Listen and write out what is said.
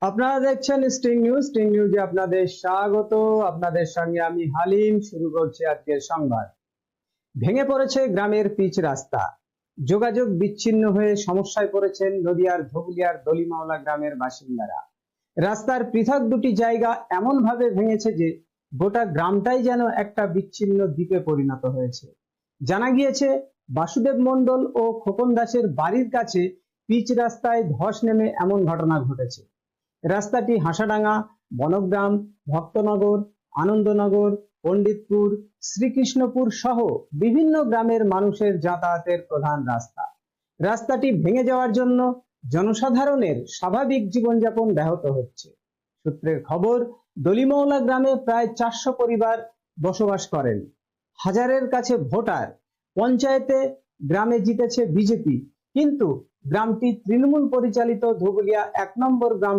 আপনারা দেখছেন স্টিং নিউজে আপনাদের স্বাগত। আপনাদের সঙ্গে আমি হালিম। শুরু করছি আজকের সংবাদ। ভেঙে পড়েছে গ্রামের পিচ রাস্তা, যোগাযোগ বিচ্ছিন্ন হয়ে সমস্যায় পড়েছেন নদিয়ার ধুবুলিয়ার দলিমাওলা গ্রামের বাসিন্দারা। রাস্তার পৃথক দুটি জায়গা এমন ভাবে ভেঙেছে যে গোটা গ্রামটাই যেন একটা বিচ্ছিন্ন দ্বীপে পরিণত হয়েছে। জানা গিয়েছে, বাসুদেব মণ্ডল ও খোকন দাসের বাড়ির কাছে পিচ রাস্তায় ধস নেমে এমন ঘটনা ঘটেছে। রাস্তাটি হাসাডাঙ্গা, বনগ্রাম, ভক্তনগর, আনন্দনগর, পণ্ডিতপুর, শ্রীকৃষ্ণপুর সহ বিভিন্ন গ্রামের মানুষের যাতায়াতের প্রধান রাস্তা। রাস্তাটি ভেঙে যাওয়ার জন্য জনসাধারণের স্বাভাবিক জীবনযাপন ব্যাহত হচ্ছে। সূত্রের খবর, দলিমওলা গ্রামে প্রায় 400 পরিবার বসবাস করেন। হাজারের কাছে ভোটার। পঞ্চায়েতে গ্রামে জিতেছে বিজেপি, কিন্তু গ্রামটি তৃণমূল পরিচালিত ধুবুলিয়া 1 নম্বর গ্রাম